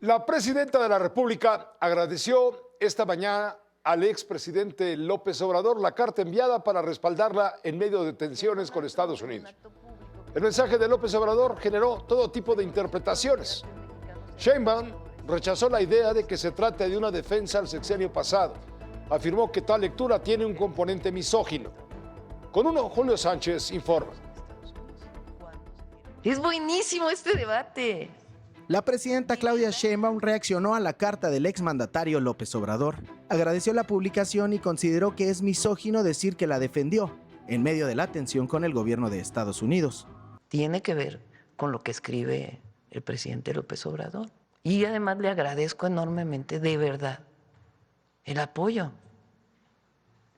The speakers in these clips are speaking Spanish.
La presidenta de la República agradeció esta mañana al expresidente López Obrador la carta enviada para respaldarla en medio de tensiones con Estados Unidos. El mensaje de López Obrador generó todo tipo de interpretaciones. Sheinbaum rechazó la idea de que se trate de una defensa al sexenio pasado. Afirmó que tal lectura tiene un componente misógino. Con uno, Julio Sánchez informa. Es buenísimo este debate. La presidenta Claudia Sheinbaum reaccionó a la carta del exmandatario López Obrador. Agradeció la publicación y consideró que es misógino decir que la defendió en medio de la tensión con el gobierno de Estados Unidos. Tiene que ver con lo que escribe el presidente López Obrador. Y además le agradezco enormemente, de verdad, el apoyo.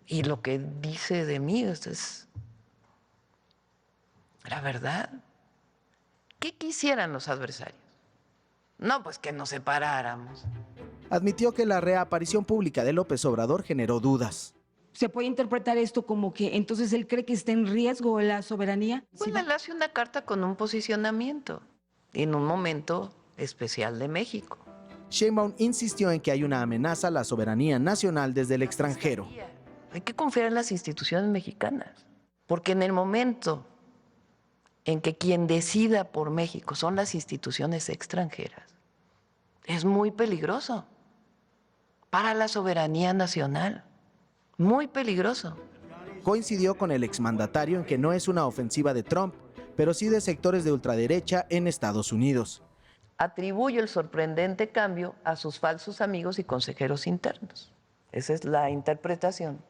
Y lo que dice de mí es la verdad. ¿Qué quisieran los adversarios? No, pues que nos separáramos. Admitió que la reaparición pública de López Obrador generó dudas. ¿Se puede interpretar esto como que entonces él cree que está en riesgo la soberanía? Pues él hace una carta con un posicionamiento en un momento especial de México. Sheinbaum insistió en que hay una amenaza a la soberanía nacional desde el extranjero. Hay que confiar en las instituciones mexicanas, porque en el momento en que quien decida por México son las instituciones extranjeras, es muy peligroso para la soberanía nacional, muy peligroso. Coincidió con el exmandatario en que no es una ofensiva de Trump, pero sí de sectores de ultraderecha en Estados Unidos. Atribuye el sorprendente cambio a sus falsos amigos y consejeros internos. Esa es la interpretación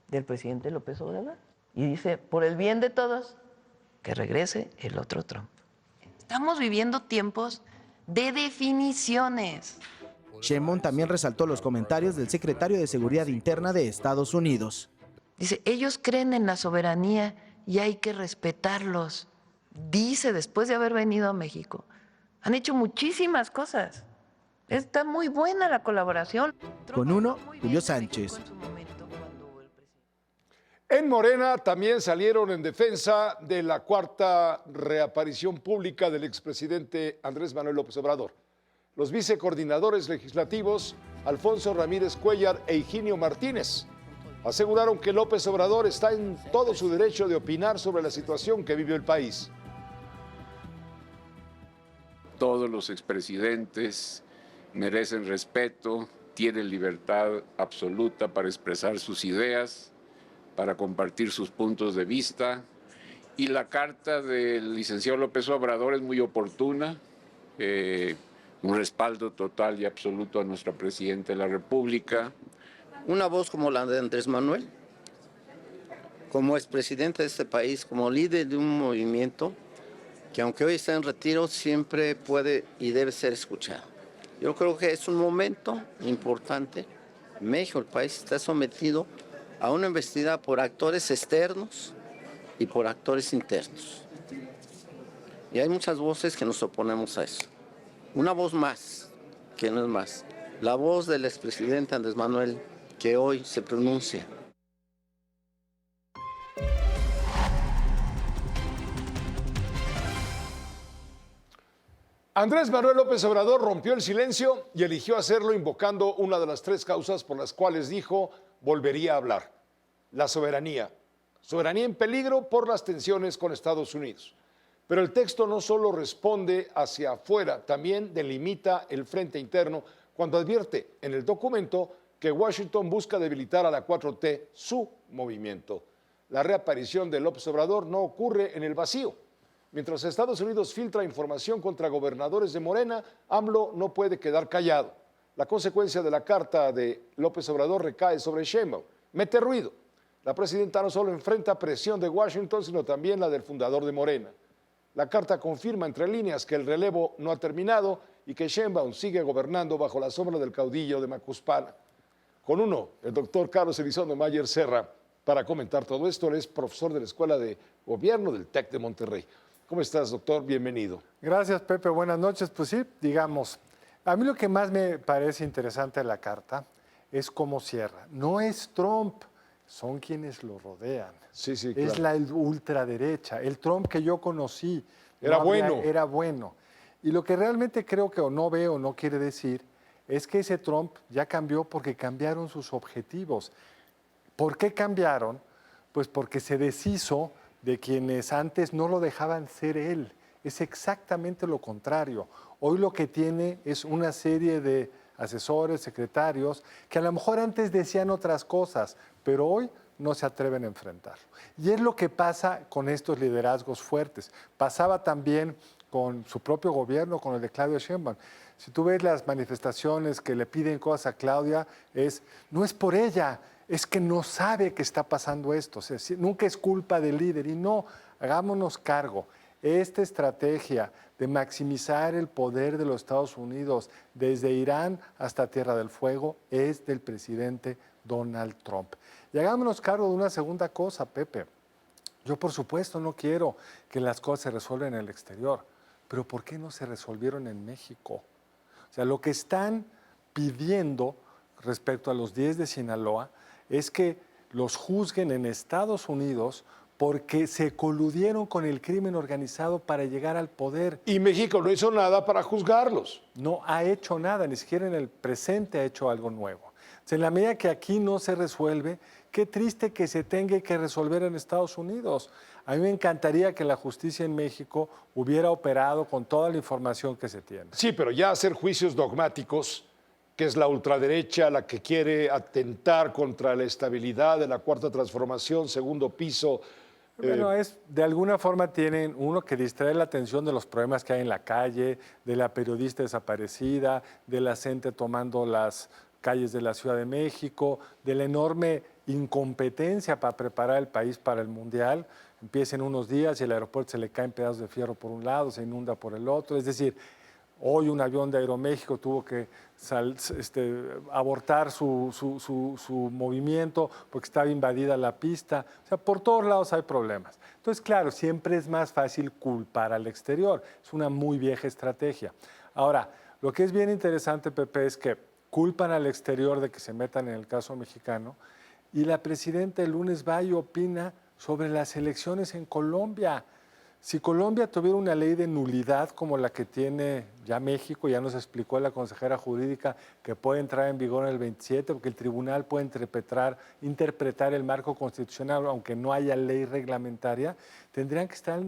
del presidente López Obrador. Y dice, por el bien de todos, que regrese el otro Trump. Estamos viviendo tiempos de definiciones. Sheinbaum también resaltó los comentarios del secretario de Seguridad Interna de Estados Unidos. Dice, ellos creen en la soberanía y hay que respetarlos. Dice, después de haber venido a México, han hecho muchísimas cosas. Está muy buena la colaboración. Con uno, Julio Sánchez. En Morena también salieron en defensa de la cuarta reaparición pública del expresidente Andrés Manuel López Obrador. Los vicecoordinadores legislativos Alfonso Ramírez Cuellar e Higinio Martínez aseguraron que López Obrador está en todo su derecho de opinar sobre la situación que vive el país. Todos los expresidentes merecen respeto, tienen libertad absoluta para expresar sus ideas, para compartir sus puntos de vista. Y la carta del licenciado López Obrador es muy oportuna, un respaldo total y absoluto a nuestra Presidenta de la República. Una voz como la de Andrés Manuel, como expresidente de este país, como líder de un movimiento que aunque hoy está en retiro, siempre puede y debe ser escuchado. Yo creo que es un momento importante. México, el país, está sometido a una investida por actores externos y por actores internos. Y hay muchas voces que nos oponemos a eso. Una voz más, que no es más, la voz del expresidente Andrés Manuel, que hoy se pronuncia. Andrés Manuel López Obrador rompió el silencio y eligió hacerlo invocando una de las tres causas por las cuales dijo volvería a hablar: la soberanía. Soberanía en peligro por las tensiones con Estados Unidos. Pero el texto no solo responde hacia afuera, también delimita el frente interno cuando advierte en el documento que Washington busca debilitar a la 4T, su movimiento. La reaparición de López Obrador no ocurre en el vacío. Mientras Estados Unidos filtra información contra gobernadores de Morena, AMLO no puede quedar callado. La consecuencia de la carta de López Obrador recae sobre Sheinbaum. Mete ruido. La presidenta no solo enfrenta presión de Washington, sino también la del fundador de Morena. La carta confirma entre líneas que el relevo no ha terminado y que Sheinbaum sigue gobernando bajo la sombra del caudillo de Macuspana. Con uno, el doctor Carlos Elizondo Mayer Serra, para comentar todo esto. Él es profesor de la Escuela de Gobierno del TEC de Monterrey. ¿Cómo estás, doctor? Bienvenido. Gracias, Pepe. Buenas noches. Pues sí, digamos, a mí lo que más me parece interesante de la carta es cómo cierra. No es Trump, son quienes lo rodean. Sí, sí, es claro. la ultraderecha. El Trump que yo conocí Era bueno. Era bueno. Y lo que realmente creo que o no veo o no quiere decir es que ese Trump ya cambió porque cambiaron sus objetivos. ¿Por qué cambiaron? Pues porque se deshizo de quienes antes no lo dejaban ser él. Es exactamente lo contrario. Hoy lo que tiene es una serie de asesores, secretarios, que a lo mejor antes decían otras cosas, pero hoy no se atreven a enfrentarlo. Y es lo que pasa con estos liderazgos fuertes. Pasaba también con su propio gobierno, con el de Claudia Sheinbaum. Si tú ves las manifestaciones que le piden cosas a Claudia, no es por ella, es que no sabe que está pasando esto. O sea, nunca es culpa del líder. Y no, hagámonos cargo. Esta estrategia de maximizar el poder de los Estados Unidos desde Irán hasta Tierra del Fuego es del presidente Donald Trump. Y hagámonos cargo de una segunda cosa, Pepe. Yo, por supuesto, no quiero que las cosas se resuelvan en el exterior, pero ¿por qué no se resolvieron en México? O sea, lo que están pidiendo respecto a los 10 de Sinaloa es que los juzguen en Estados Unidos porque se coludieron con el crimen organizado para llegar al poder. Y México no hizo nada para juzgarlos. No ha hecho nada, ni siquiera en el presente ha hecho algo nuevo. Entonces, en la medida que aquí no se resuelve, qué triste que se tenga que resolver en Estados Unidos. A mí me encantaría que la justicia en México hubiera operado con toda la información que se tiene. Sí, pero ya hacer juicios dogmáticos, que es la ultraderecha la que quiere atentar contra la estabilidad de la Cuarta Transformación, segundo piso. Bueno, de alguna forma tienen uno que distrae la atención de los problemas que hay en la calle, de la periodista desaparecida, de la gente tomando las calles de la Ciudad de México, de la enorme incompetencia para preparar el país para el Mundial. Empieza en unos días y el aeropuerto se le caen pedazos de fierro por un lado, se inunda por el otro. Es decir, hoy un avión de Aeroméxico tuvo que abortar su movimiento porque estaba invadida la pista. O sea, por todos lados hay problemas. Entonces, claro, siempre es más fácil culpar al exterior. Es una muy vieja estrategia. Ahora, lo que es bien interesante, Pepe, es que culpan al exterior de que se metan en el caso mexicano y la presidenta el lunes va y opina sobre las elecciones en Colombia. Si Colombia tuviera una ley de nulidad como la que tiene ya México, ya nos explicó la consejera jurídica que puede entrar en vigor en el 27, porque el tribunal puede interpretar el marco constitucional, aunque no haya ley reglamentaria, tendrían que estar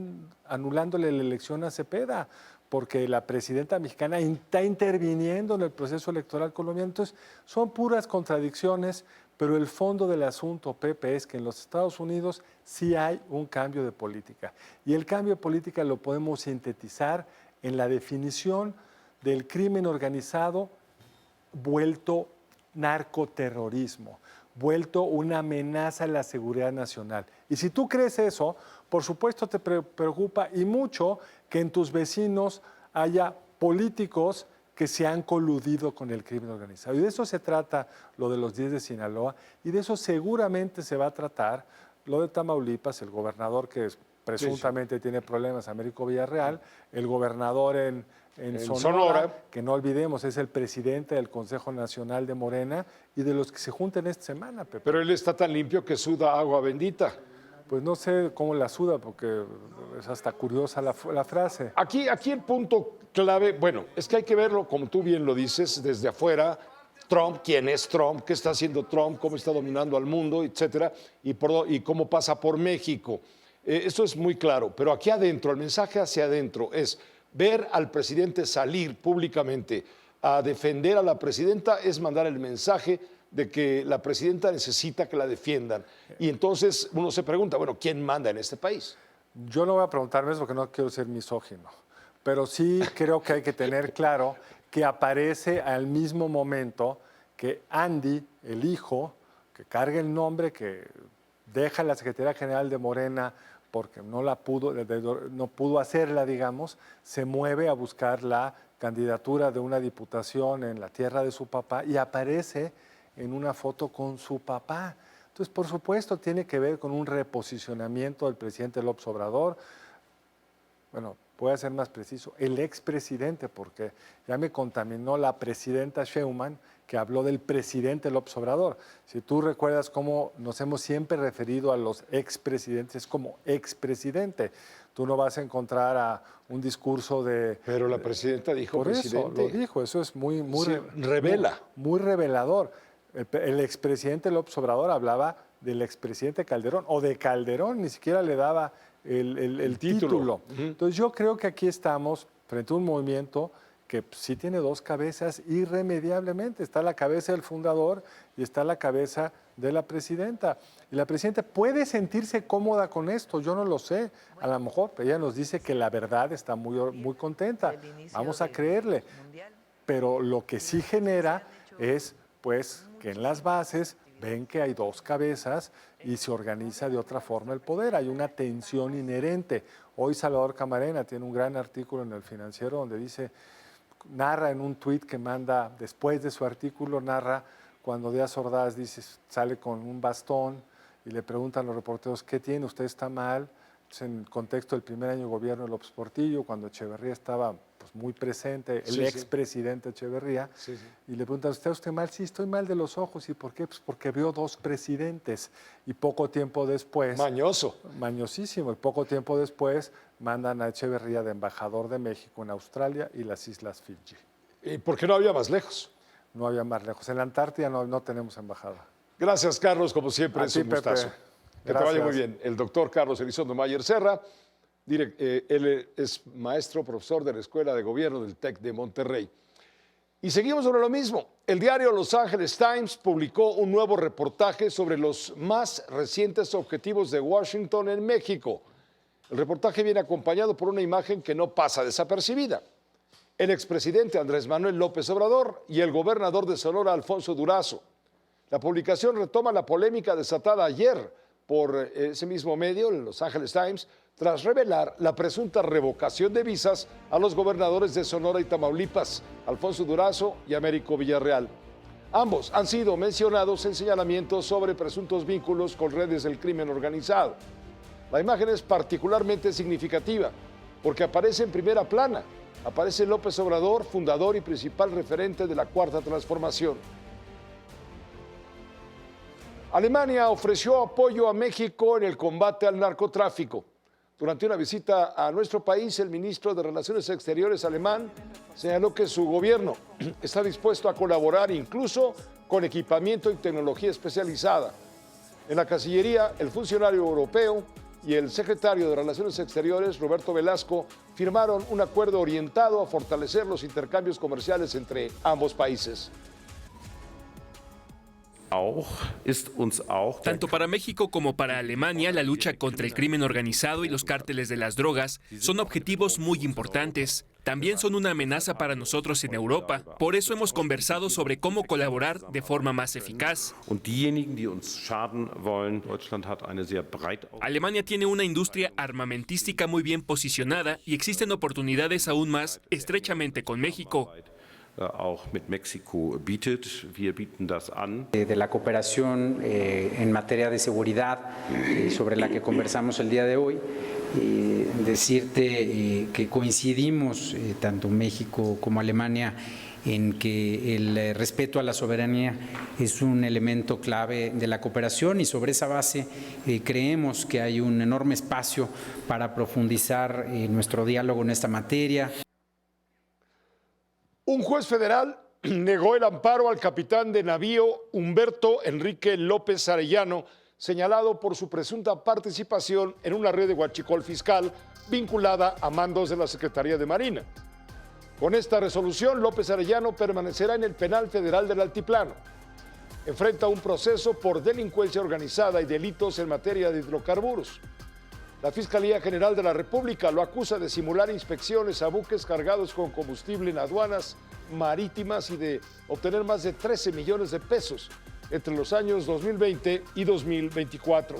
anulándole la elección a Cepeda, porque la presidenta mexicana está interviniendo en el proceso electoral colombiano. Entonces, son puras contradicciones, pero el fondo del asunto, Pepe, es que en los Estados Unidos sí hay un cambio de política. Y el cambio de política lo podemos sintetizar en la definición del crimen organizado vuelto narcoterrorismo, vuelto una amenaza a la seguridad nacional. Y si tú crees eso, por supuesto te preocupa y mucho que en tus vecinos haya políticos que se han coludido con el crimen organizado. Y de eso se trata lo de los 10 de Sinaloa, y de eso seguramente se va a tratar lo de Tamaulipas, el gobernador que presuntamente tiene problemas, Américo Villarreal, el gobernador en Sonora, que no olvidemos, es el presidente del Consejo Nacional de Morena, y de los que se juntan esta semana, Pepe. Pero él está tan limpio que suda agua bendita. Pues no sé cómo la suda, porque es hasta curiosa la frase. Aquí el punto clave, bueno, es que hay que verlo, como tú bien lo dices, desde afuera. Trump, quién es Trump, qué está haciendo Trump, cómo está dominando al mundo, etcétera, y cómo pasa por México. Eso es muy claro, pero aquí adentro, el mensaje hacia adentro es ver al presidente salir públicamente a defender a la presidenta, es mandar el mensaje de que la presidenta necesita que la defiendan. Y entonces uno se pregunta, bueno, ¿quién manda en este país? Yo no voy a preguntarme eso porque no quiero ser misógino, pero sí creo que hay que tener claro que aparece al mismo momento que Andy, el hijo, que carga el nombre, que deja la Secretaría General de Morena porque no pudo hacerla, digamos, se mueve a buscar la candidatura de una diputación en la tierra de su papá y aparece en una foto con su papá. Entonces, por supuesto, tiene que ver con un reposicionamiento del presidente López Obrador. Bueno, voy a ser más preciso, el expresidente, porque ya me contaminó la presidenta Sheinbaum, que habló del presidente López Obrador. Si tú recuerdas cómo nos hemos siempre referido a los expresidentes como expresidente, tú no vas a encontrar a un discurso de... Pero la presidenta dijo Por presidente. eso lo dijo, eso es muy Sí, revela. muy revelador. El expresidente López Obrador hablaba del expresidente Calderón, o de Calderón, ni siquiera le daba el título. Entonces yo creo que aquí estamos frente a un movimiento que sí tiene dos cabezas irremediablemente. Está la cabeza del fundador y está la cabeza de la presidenta. Y la presidenta puede sentirse cómoda con esto, yo no lo sé, a lo mejor, pero ella nos dice que la verdad está muy contenta. Vamos a creerle. Pero lo que sí genera es, pues, que en las bases ven que hay dos cabezas y se organiza de otra forma el poder. Hay una tensión inherente. Hoy Salvador Camarena tiene un gran artículo en El Financiero donde dice, narra en un tuit que manda después de su artículo, narra cuando Díaz Ordaz dice, sale con un bastón y le preguntan a los reporteros, ¿qué tiene? ¿Usted está mal? Entonces, en el contexto del primer año de gobierno de López Portillo, cuando Echeverría estaba pues, muy presente, el expresidente Echeverría, y le preguntan, ¿está usted mal? Sí, estoy mal de los ojos. ¿Y por qué? Pues porque veo dos presidentes. Y poco tiempo después... Mañoso. Mañosísimo. Y poco tiempo después mandan a Echeverría de embajador de México en Australia y las Islas Fiji. ¿Y por qué no había más lejos? No había más lejos. En la Antártida no tenemos embajada. Gracias, Carlos, como siempre, A es ti, un gustazo. Pepe. Que te vaya Gracias. muy bien. El doctor Carlos Elizondo Mayer Serra, él es maestro, profesor de la Escuela de Gobierno del TEC de Monterrey. Y seguimos sobre lo mismo. El diario Los Angeles Times publicó un nuevo reportaje sobre los más recientes objetivos de Washington en México. El reportaje viene acompañado por una imagen que no pasa desapercibida. El expresidente Andrés Manuel López Obrador y el gobernador de Sonora, Alfonso Durazo. La publicación retoma la polémica desatada ayer por ese mismo medio, el Los Angeles Times, tras revelar la presunta revocación de visas a los gobernadores de Sonora y Tamaulipas, Alfonso Durazo y Américo Villarreal. Ambos han sido mencionados en señalamientos sobre presuntos vínculos con redes del crimen organizado. La imagen es particularmente significativa porque aparece en primera plana. Aparece López Obrador, fundador y principal referente de la Cuarta Transformación. Alemania ofreció apoyo a México en el combate al narcotráfico. Durante una visita a nuestro país, el ministro de Relaciones Exteriores alemán señaló que su gobierno está dispuesto a colaborar incluso con equipamiento y tecnología especializada. En la Cancillería, el funcionario europeo y el secretario de Relaciones Exteriores, Roberto Velasco, firmaron un acuerdo orientado a fortalecer los intercambios comerciales entre ambos países. Tanto para México como para Alemania, la lucha contra el crimen organizado y los cárteles de las drogas son objetivos muy importantes. También son una amenaza para nosotros en Europa. Por eso hemos conversado sobre cómo colaborar de forma más eficaz. Alemania tiene una industria armamentística muy bien posicionada y existen oportunidades aún más estrechamente con México. De la cooperación en materia de seguridad sobre la que conversamos el día de hoy, decirte que coincidimos tanto México como Alemania en que el respeto a la soberanía es un elemento clave de la cooperación y sobre esa base creemos que hay un enorme espacio para profundizar nuestro diálogo en esta materia. Un juez federal negó el amparo al capitán de navío Humberto Enrique López Arellano, señalado por su presunta participación en una red de huachicol fiscal vinculada a mandos de la Secretaría de Marina. Con esta resolución, López Arellano permanecerá en el Penal Federal del Altiplano. Enfrenta un proceso por delincuencia organizada y delitos en materia de hidrocarburos. La Fiscalía General de la República lo acusa de simular inspecciones a buques cargados con combustible en aduanas marítimas y de obtener más de 13 millones de pesos entre los años 2020 y 2024.